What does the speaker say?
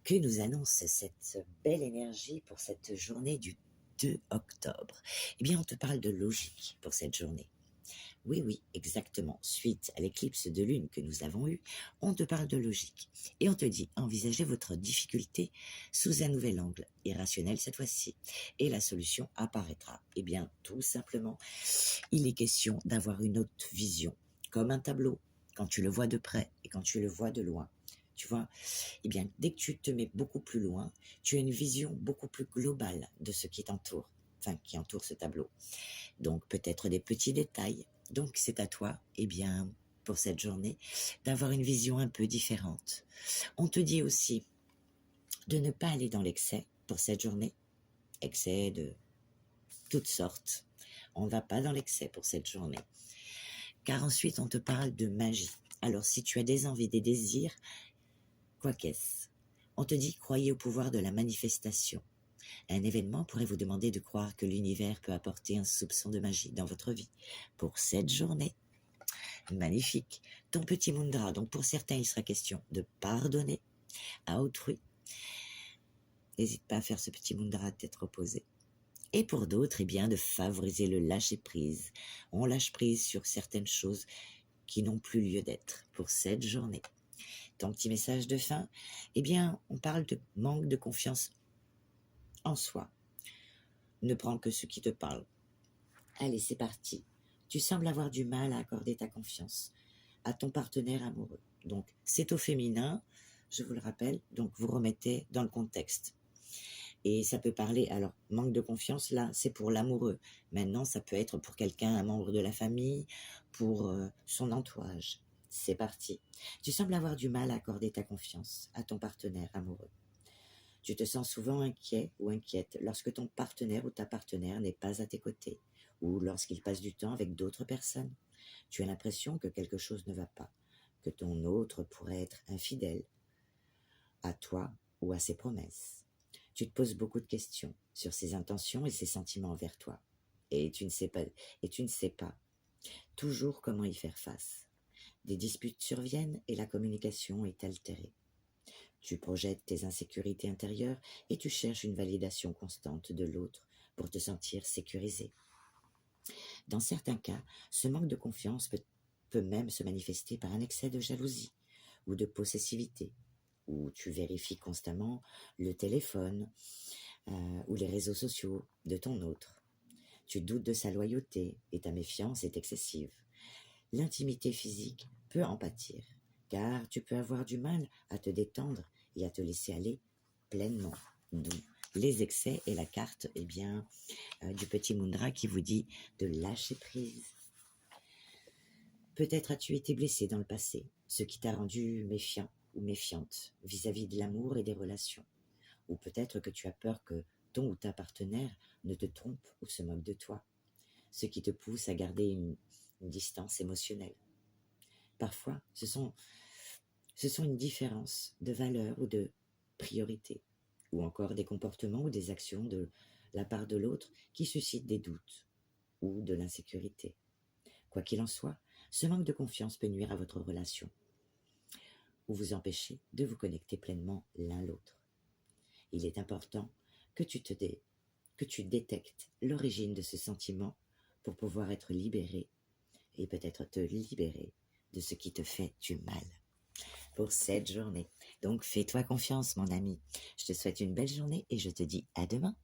Que nous annonce cette belle énergie pour cette journée du 2 octobre? Eh bien, on te parle de logique pour cette journée. Oui, oui, exactement. Suite à l'éclipse de lune que nous avons eue, on te parle de logique. Et on te dit, envisagez votre difficulté sous un nouvel angle, irrationnel cette fois-ci. Et la solution apparaîtra. Eh bien, tout simplement, il est question d'avoir une autre vision, comme un tableau, quand tu le vois de près et quand tu le vois de loin. Tu vois, eh bien, dès que tu te mets beaucoup plus loin, tu as une vision beaucoup plus globale de ce qui t'entoure, enfin, qui entoure ce tableau. Donc, peut-être des petits détails. Donc, c'est à toi, eh bien, pour cette journée, d'avoir une vision un peu différente. On te dit aussi de ne pas aller dans l'excès pour cette journée, excès de toutes sortes. On ne va pas dans l'excès pour cette journée. Car ensuite, on te parle de magie. Alors, si tu as des envies, des désirs, quoi qu'est-ce? On te dit, croyez au pouvoir de la manifestation. Un événement pourrait vous demander de croire que l'univers peut apporter un soupçon de magie dans votre vie. Pour cette journée, magnifique, ton petit mudra. Donc pour certains, il sera question de pardonner à autrui. N'hésite pas à faire ce petit mudra de tête reposée. Et pour d'autres, eh bien, de favoriser le lâcher-prise. On lâche prise sur certaines choses qui n'ont plus lieu d'être pour cette journée. Ton petit message de fin, eh bien, on parle de manque de confiance en soi. Ne prends que ce qui te parle. Allez, c'est parti. Tu sembles avoir du mal à accorder ta confiance à ton partenaire amoureux. Donc, c'est au féminin, je vous le rappelle, donc vous remettez dans le contexte. Et ça peut parler, alors, manque de confiance, là, c'est pour l'amoureux. Maintenant, ça peut être pour quelqu'un, un membre de la famille, pour son entourage. C'est parti. Tu sembles avoir du mal à accorder ta confiance à ton partenaire amoureux. Tu te sens souvent inquiet ou inquiète lorsque ton partenaire ou ta partenaire n'est pas à tes côtés ou lorsqu'il passe du temps avec d'autres personnes. Tu as l'impression que quelque chose ne va pas, que ton autre pourrait être infidèle à toi ou à ses promesses. Tu te poses beaucoup de questions sur ses intentions et ses sentiments envers toi. Et tu ne sais pas toujours comment y faire face. Des disputes surviennent et la communication est altérée. Tu projettes tes insécurités intérieures et tu cherches une validation constante de l'autre pour te sentir sécurisé. Dans certains cas, ce manque de confiance peut même se manifester par un excès de jalousie ou de possessivité, où tu vérifies constamment le téléphone ou les réseaux sociaux de ton autre. Tu doutes de sa loyauté et ta méfiance est excessive. L'intimité physique peut en pâtir, car tu peux avoir du mal à te détendre et à te laisser aller pleinement. D'où les excès et la carte du petit mudra qui vous dit de lâcher prise. Peut-être as-tu été blessé dans le passé, ce qui t'a rendu méfiant ou méfiante vis-à-vis de l'amour et des relations. Ou peut-être que tu as peur que ton ou ta partenaire ne te trompe ou se moque de toi, ce qui te pousse à garder une distance émotionnelle. Parfois, ce sont une différence de valeur ou de priorité, ou encore des comportements ou des actions de la part de l'autre qui suscitent des doutes ou de l'insécurité. Quoi qu'il en soit, ce manque de confiance peut nuire à votre relation ou vous empêcher de vous connecter pleinement l'un l'autre. Il est important que tu détectes l'origine de ce sentiment pour pouvoir être libéré et peut-être te libérer de ce qui te fait du mal pour cette journée. Donc, fais-toi confiance, mon ami. Je te souhaite une belle journée et je te dis à demain.